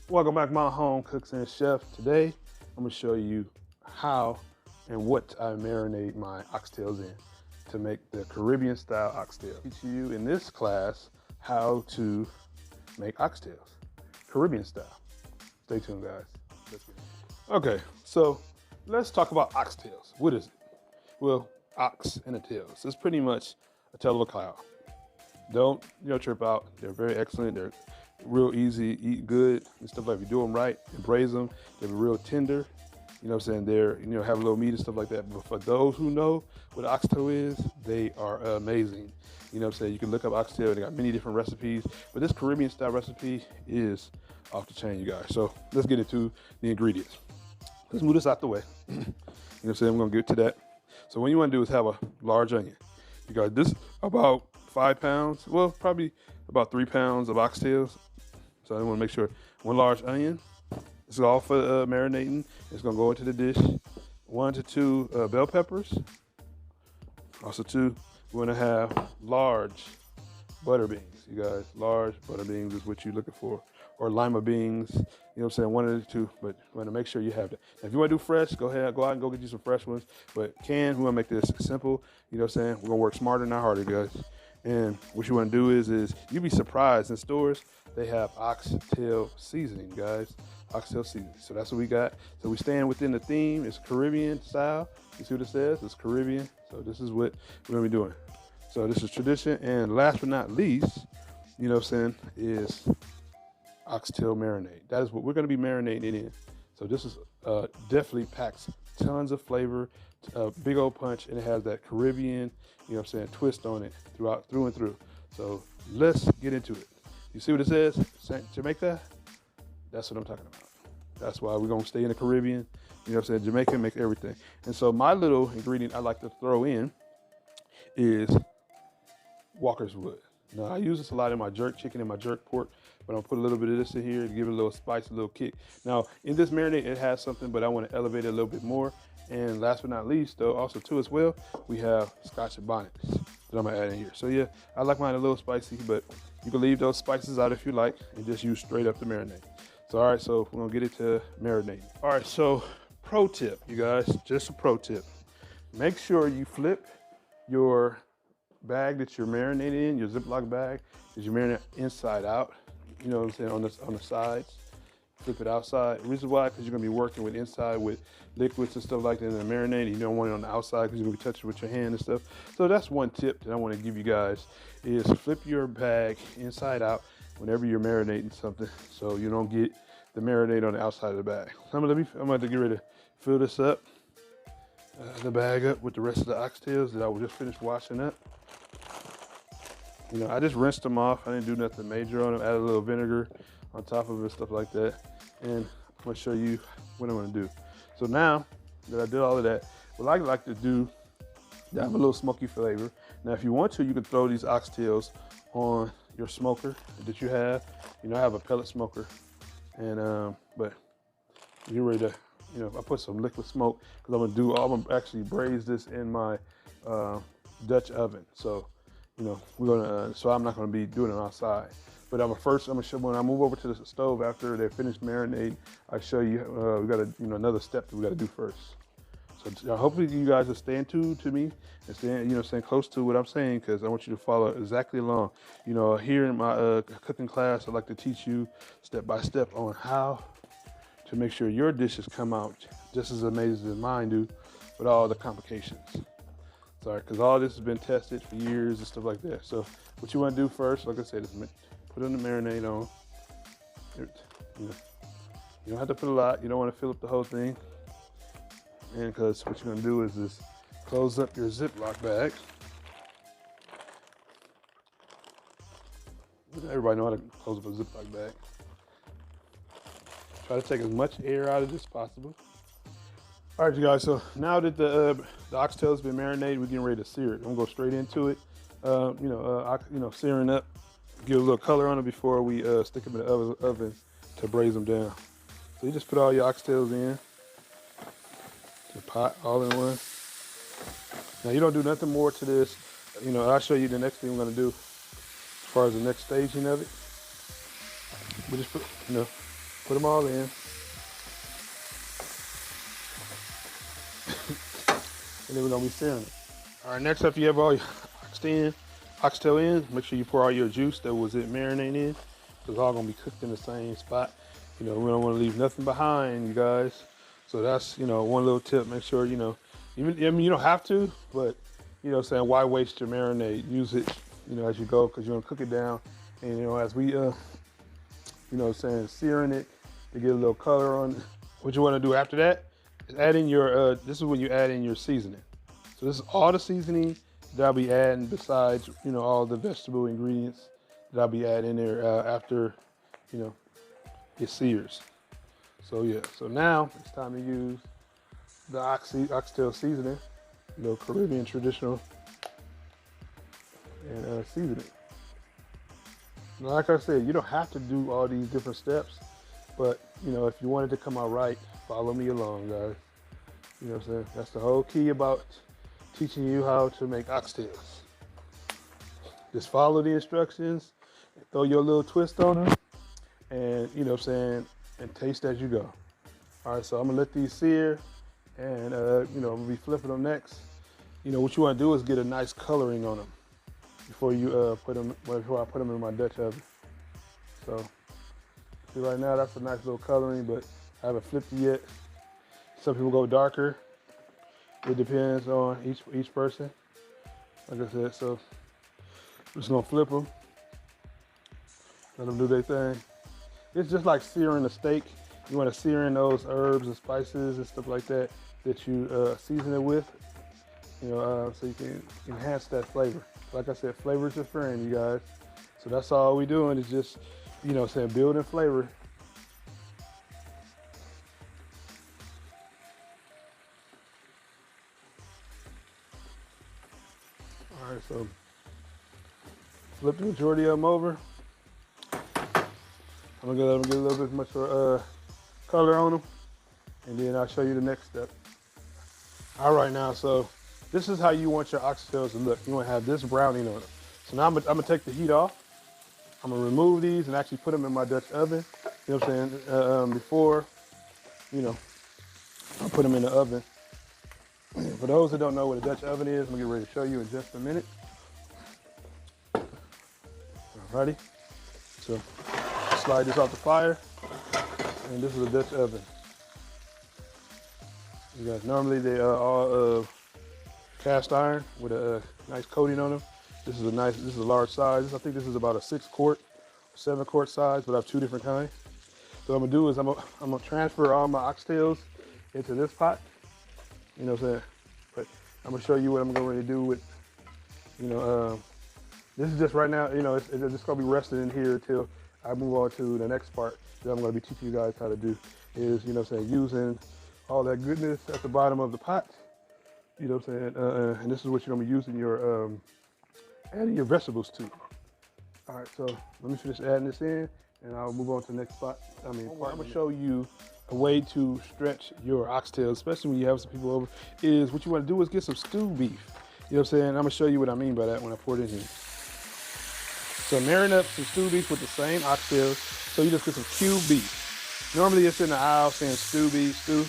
Welcome back, my home cooks and chef. Today, I'm gonna show you how and what I marinate my oxtails in to make the Caribbean style oxtail. Teach you in this class how to make oxtails, Caribbean style. Stay tuned, guys. Okay, so let's talk about oxtails. What is it? Well, ox and a tail. So it's pretty much a tail of a cow. Don't trip out. They're very excellent. They're real easy, eat good and stuff like that. If you do them right and braise them, they're real tender. You know what I'm saying? They're, have a little meat and stuff like that. But for those who know what oxtail is, they are amazing. You know what I'm saying? You can look up oxtail. They got many different recipes. But this Caribbean style recipe is off the chain, you guys. So let's get into the ingredients. Let's move this out the way. You know what I'm saying? I'm going to get to that. So what you want to do is have a large onion. You got this about 5 pounds. Well, probably about 3 pounds of oxtails. So I want to make sure one large onion. This is all for marinating. It's going to go into the dish. 1 to 2 bell peppers. Also 2, we're going to have large butter beans. You guys, large butter beans is what you're looking for. Or lima beans, you know what I'm saying, 1 of the 2, but you want to make sure you have that. Now, if you want to do fresh, go ahead, go out and go get you some fresh ones. But we want to make this simple, you know what I'm saying? We're going to work smarter, not harder, guys. And what you want to do is you'd be surprised in stores, they have oxtail seasoning, guys. Oxtail seasoning. So that's what we got. So we staying within the theme. It's Caribbean style. You see what it says? It's Caribbean. So this is what we're going to be doing. So this is tradition. And last but not least, you know what I'm saying, is oxtail marinade. That is what we're going to be marinating in. So this is definitely packs tons of flavor, big old punch, and it has that Caribbean, you know what I'm saying, twist on it through and through. So let's get into it. You see what it says? Jamaica? That's what I'm talking about. That's why we're going to stay in the Caribbean. You know what I'm saying? Jamaica makes everything. And so my little ingredient I like to throw in is Walker's Wood. Now, I use this a lot in my jerk chicken and my jerk pork, but I'm gonna put a little bit of this in here to give it a little spice, a little kick. Now, in this marinade, it has something, but I want to elevate it a little bit more. And last but not least, though, also too as well, we have Scotch bonnets that I'm gonna add in here. So yeah, I like mine a little spicy, but you can leave those spices out if you like and just use straight up the marinade. So all right, so we're gonna get it to marinating. All right, so pro tip, you guys, just a pro tip. Make sure you flip your bag that you're marinating in, your Ziploc bag, that you marinate inside out. You know what I'm saying, on the sides. Flip it outside. The reason why, because you're gonna be working with inside with liquids and stuff like that in the marinade. You don't want it on the outside because you're gonna be touching with your hand and stuff. So that's one tip that I want to give you guys is flip your bag inside out whenever you're marinating something, so you don't get the marinade on the outside of the bag. I'm about to get ready to fill this up, the bag up with the rest of the oxtails that I will just finish washing up. You know, I just rinsed them off. I didn't do nothing major on them. Added a little vinegar on top of it, stuff like that. And I'm gonna show you what I'm gonna do. So now that I did all of that, what I like to do, to have a little smoky flavor. Now, if you want to, you can throw these oxtails on your smoker that you have. You know, I have a pellet smoker, and but you're ready to, I put some liquid smoke because I'm gonna actually braise this in my Dutch oven. So, we're gonna. So I'm not gonna be doing it outside. But I'm gonna show when I move over to the stove after they're finished marinating. I show you we got another step that we got to do first. So hopefully you guys are staying tuned to me and staying close to what I'm saying, because I want you to follow exactly along. Here in my cooking class, I like to teach you step by step on how to make sure your dishes come out just as amazing as mine do, with all the complications. Sorry, because all this has been tested for years and stuff like that. So what you want to do first, like I said, is put in the marinade on. You don't have to put a lot. You don't want to fill up the whole thing. And because what you're going to do is just close up your Ziploc bag. Everybody know how to close up a Ziploc bag. Try to take as much air out of this as possible. All right, you guys, so now that the oxtail has been marinated, we're getting ready to sear it. I'm going to go straight into it, searing up, give a little color on it before we stick them in the oven to braise them down. So you just put all your oxtails in the pot all in one. Now you don't do nothing more to this. I'll show you the next thing we're going to do as far as the next staging of it. We just put, Put them all in. And then we're gonna be searing it. All right, next up you have all your oxtail in. Make sure you pour all your juice that was it marinade in. It's all gonna be cooked in the same spot. You know, we don't wanna leave nothing behind, you guys. So that's, you know, one little tip. Make sure, you know, even, I mean, you don't have to, but, you know, saying why waste your marinade? Use it, you know, as you go, because you're gonna cook it down. And, you know, as we, you know, saying searing it to get a little color on it. What you wanna do after that is add in your, this is when you add in your seasoning. So this is all the seasoning that I'll be adding besides, you know, all the vegetable ingredients that I'll be adding in there after, you know, it sears. So yeah, so now it's time to use the oxtail seasoning, you know, Caribbean traditional and seasoning. Now, like I said, you don't have to do all these different steps, but you know, if you want it to come out right, follow me along, guys. You know what I'm saying? That's the whole key about teaching you how to make oxtails. Just follow the instructions, throw your little twist on them, and you know what I'm saying, and taste as you go. All right, so I'm gonna let these sear, and you know, I'm gonna be flipping them next. You know, what you wanna do is get a nice coloring on them before you before I put them in my Dutch oven. So, see right now, that's a nice little coloring, but I haven't flipped it yet. Some people go darker. It depends on each person. Like I said, so I'm just gonna flip them, let them do their thing. It's just like searing a steak. You want to sear in those herbs and spices and stuff like that that you season it with, you know, so you can enhance that flavor. Like I said, flavor is your friend, you guys. So that's all we're doing is just, you know, saying building flavor. All right, so flip the majority of them over. I'm gonna let them get a little bit much color on them, and then I'll show you the next step. All right, now, so this is how you want your oxtails to look. You want to have this browning on them. So now I'm gonna take the heat off. I'm gonna remove these and actually put them in my Dutch oven. You know what I'm saying? Before, you know, I'll put them in the oven. For those that don't know what a Dutch oven is, I'm gonna get ready to show you in just a minute. Alrighty, so slide this off the fire, and this is a Dutch oven. You guys, normally they are all cast iron with a nice coating on them. This is a large size. I think this is about a 6-quart, 7-quart size, but I have 2 different kinds. So what I'm gonna do is I'm gonna transfer all my oxtails into this pot. You know what I'm saying? But I'm gonna show you what I'm going to do with, you know, this is just right now, you know, it's just gonna be resting in here until I move on to the next part that I'm gonna be teaching you guys how to do is, you know what I'm saying, using all that goodness at the bottom of the pot. You know what I'm saying? And this is what you're gonna be using your, adding your vegetables to. All right, so let me finish adding this in and I'll move on to the next spot. I'm gonna show you a way to stretch your oxtails, especially when you have some people over, is what you wanna do is get some stewed beef. You know what I'm saying? I'm gonna show you what I mean by that when I pour it in here. So marinate up some stewed beef with the same oxtails. So you just get some cubed beef. Normally it's in the aisle saying stew beef, stew.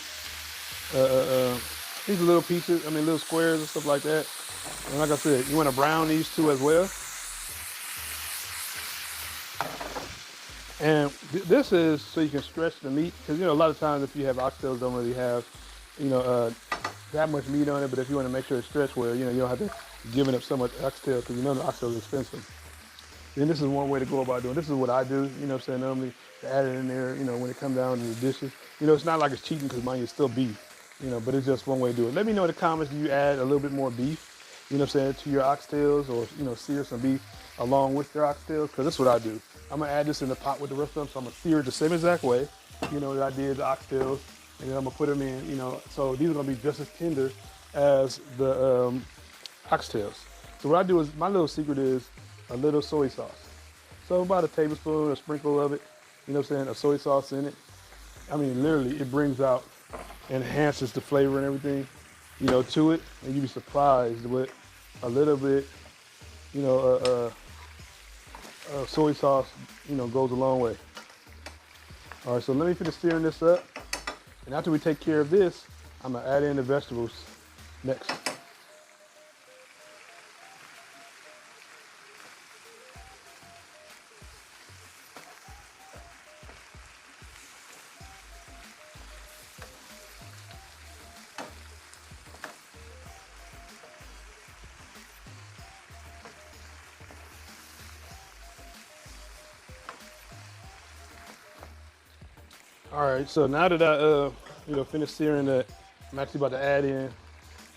These are little pieces, little squares and stuff like that. And like I said, you want to brown these too as well. And this is so you can stretch the meat, because you know a lot of times if you have oxtails, don't really have, you know, that much meat on it. But if you want to make sure it's stretched well, you know, you don't have to give up so much oxtail, because you know the oxtail is expensive. And this is one way to go about doing it. This is what I do, you know what I'm saying, normally to add it in there, you know, when it comes down to the dishes. You know, it's not like it's cheating because mine is still beef, you know, but it's just one way to do it. Let me know in the comments, do you add a little bit more beef, you know what I'm saying, to your oxtails, or, you know, sear some beef along with your oxtails, because that's what I do. I'm gonna add this in the pot with the rest of them, so I'm gonna sear it the same exact way, you know, that I did the oxtails, and then I'm gonna put them in, you know, so these are gonna be just as tender as the oxtails. So what I do is, my little secret is a little soy sauce. So about a tablespoon, a sprinkle of it, you know what I'm saying, a soy sauce in it. Literally, it brings out, enhances the flavor and everything, you know, to it, and you'd be surprised with a little bit, you know, soy sauce, you know, goes a long way. All right, so let me finish searing this up. And after we take care of this, I'm gonna add in the vegetables next. All right, so now that I finished searing that, I'm actually about to add in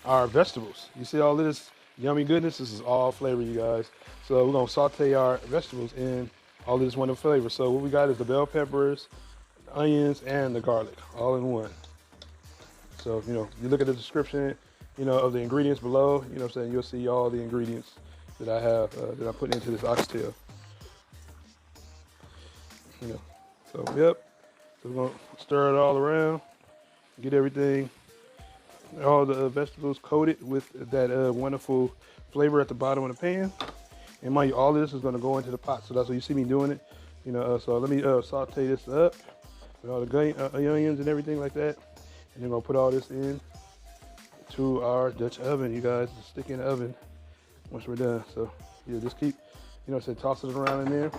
our vegetables. You see all this yummy goodness? This is all flavor, you guys. So we're gonna saute our vegetables in all this wonderful flavor. So what we got is the bell peppers, the onions, and the garlic, all in one. So, you look at the description, of the ingredients below, what I'm saying, you'll see all the ingredients that I have, that I put into this oxtail. So, yep. So we're gonna stir it all around, get everything, all the vegetables coated with that wonderful flavor at the bottom of the pan. And mind you, all of this is gonna go into the pot. So that's what you see me doing it. So let me saute this up with all the onions and everything like that. And then we're gonna put all this in to our Dutch oven, you guys. Stick in the oven once we're done. So yeah, just keep, tossing it around in there.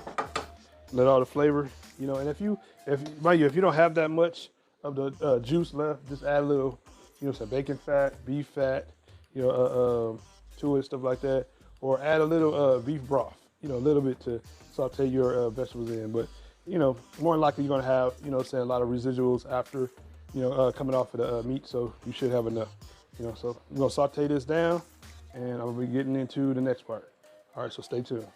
Let all the flavor, and if you don't have that much of the juice left, just add a little, some bacon fat, beef fat, to it, stuff like that, or add a little beef broth, a little bit to saute your vegetables in. But more than likely you're gonna have, a lot of residuals after, coming off of the meat, so you should have enough. So I'm gonna saute this down, and I'm gonna be getting into the next part. All right, so stay tuned.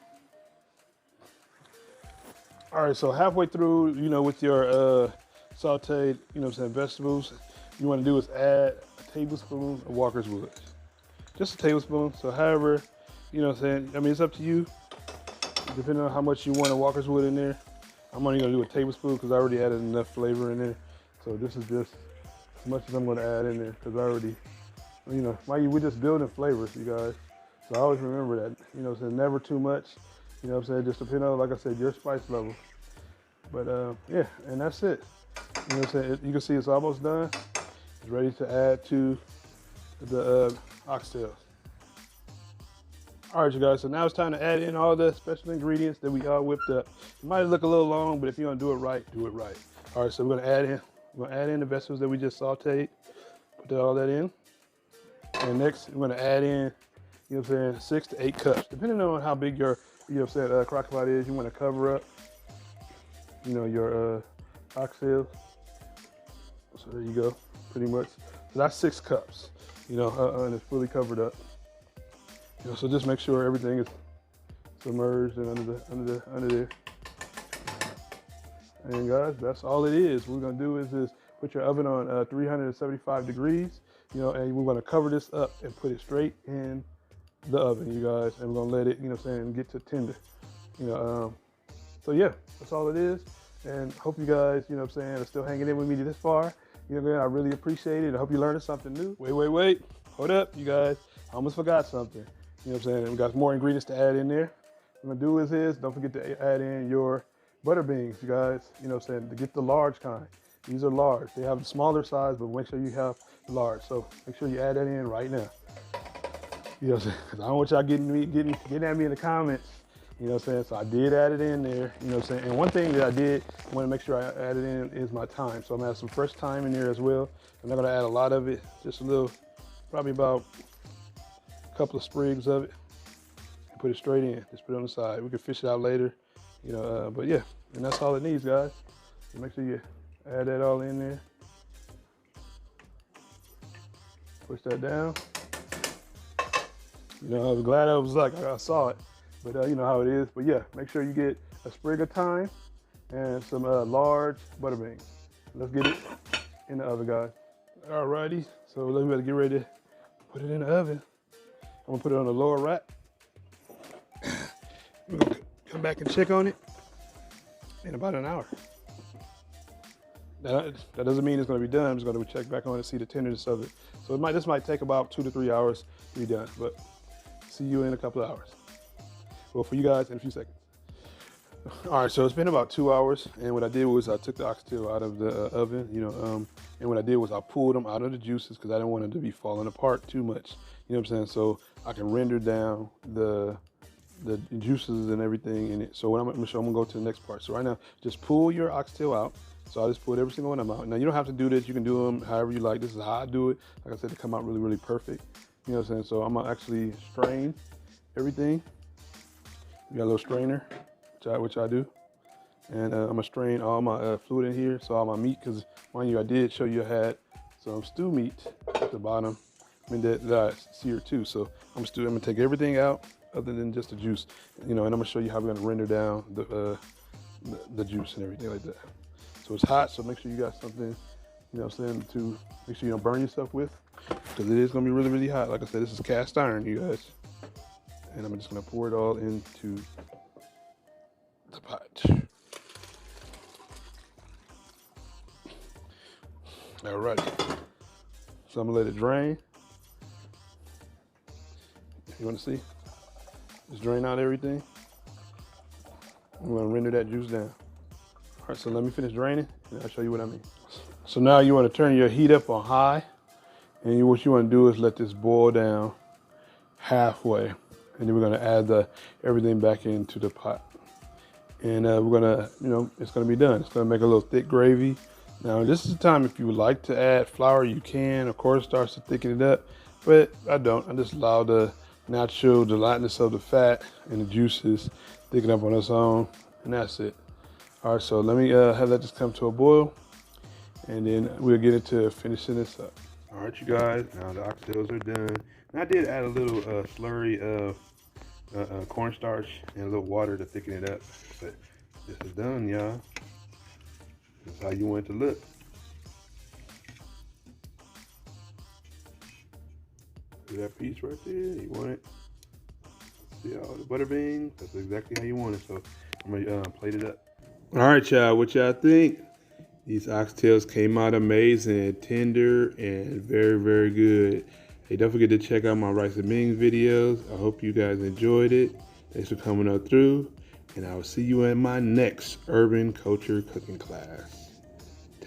All right, so halfway through, with your sauteed, vegetables, you want to do is add a tablespoon of Walker's Wood. Just a tablespoon. So however, it's up to you, depending on how much you want of Walker's Wood in there. I'm only going to do a tablespoon because I already added enough flavor in there. So this is just as much as I'm going to add in there because I already, we're just building flavors, you guys. So I always remember that, never too much. Just depending on, like I said, your spice level. But yeah, and that's it. You can see it's almost done. It's ready to add to the oxtails. All right, you guys, so now it's time to add in all the special ingredients that we all whipped up. It might look a little long, but if you're gonna do it right, do it right. All right, so we're gonna add in the vegetables that we just sauteed. Put all that in. And next, we're gonna add in, 6 to 8 cups, depending on how big your crock pot is. You want to cover up, your oxtails. So there you go, pretty much. So that's 6 cups, and it's fully covered up. So just make sure everything is submerged and under there. And guys, that's all it is. What we're gonna do is put your oven on 375 degrees, and we're gonna cover this up and put it straight in the oven, you guys, and we're gonna let it, get to tender, so yeah, that's all it is. And hope you guys, are still hanging in with me this far. I really appreciate it. I hope you learned something new. Wait, hold up, you guys. I almost forgot something. We got more ingredients to add in there. What I'm gonna do is don't forget to add in your butter beans, you guys. To get the large kind. These are large. They have a smaller size, but make sure you have the large. So make sure you add that in right now. Because I don't want y'all getting at me in the comments. So I did add it in there. And one thing that I did want to make sure I added in is my thyme. So I'm gonna add some fresh thyme in there as well. I'm not gonna add a lot of it, just a little, probably about a couple of sprigs of it. And put it straight in. Just put it on the side. We can fish it out later. But yeah, and that's all it needs, guys. So make sure you add that all in there. Push that down. I was glad I saw it, but you know how it is. But yeah, make sure you get a sprig of thyme and some large butter beans. Let's get it in the oven, guys. Alrighty, so let's get ready to put it in the oven. I'm gonna put it on the lower rack. We're gonna come back and check on it in about an hour. That doesn't mean it's gonna be done. I'm just gonna check back on it and see the tenderness of it. So this might take about 2 to 3 hours to be done, but see you in a couple of hours. Well, for you guys in a few seconds. All right, so it's been about 2 hours, and what I did was I took the oxtail out of the oven, and what I did was I pulled them out of the juices because I didn't want them to be falling apart too much. You know what I'm saying? So I can render down the juices and everything in it. So what I'm gonna show, I'm gonna go to the next part. So right now, just pull your oxtail out. So I just pulled every single one of them out. Now you don't have to do this. You can do them however you like. This is how I do it. Like I said, to come out really, really perfect. You know what I'm saying? So I'm gonna actually strain everything. We got a little strainer, which I do. And I'm gonna strain all my fluid in here, so all my meat, because mind you, I did show you I had some stew meat at the bottom. I mean, that I seared too. So I'm gonna take everything out other than just the juice, and I'm gonna show you how we're gonna render down the juice and everything like that. So it's hot, so make sure you got something, to make sure you don't burn yourself with, because it is gonna be really, really hot. Like I said, this is cast iron, you guys. And I'm just gonna pour it all into the pot. All right, so I'm gonna let it drain. You wanna see? Just drain out everything. I'm gonna render that juice down. All right, so let me finish draining and I'll show you what I mean. So now you wanna turn your heat up on high, and what you wanna do is let this boil down halfway. And then we're gonna add everything back into the pot. And we're gonna, it's gonna be done. It's gonna make a little thick gravy. Now this is the time, if you would like to add flour, you can, of course, starts to thicken it up, but I don't. I just allow the natural gelatinous of the fat and the juices thicken up on its own, and that's it. All right, so let me have that just come to a boil, and then we'll get into finishing this up. All right, you guys, now the oxtails are done. And I did add a little slurry of cornstarch and a little water to thicken it up, but this is done, y'all. That's how you want it to look. See that piece right there? You want it? See all the butter beans? That's exactly how you want it. So I'm gonna plate it up. All right, y'all. What y'all think? These oxtails came out amazing, tender, and very, very good. Hey, don't forget to check out my rice and beans videos. I hope you guys enjoyed it. Thanks for coming up through, and I will see you in my next urban culture cooking class.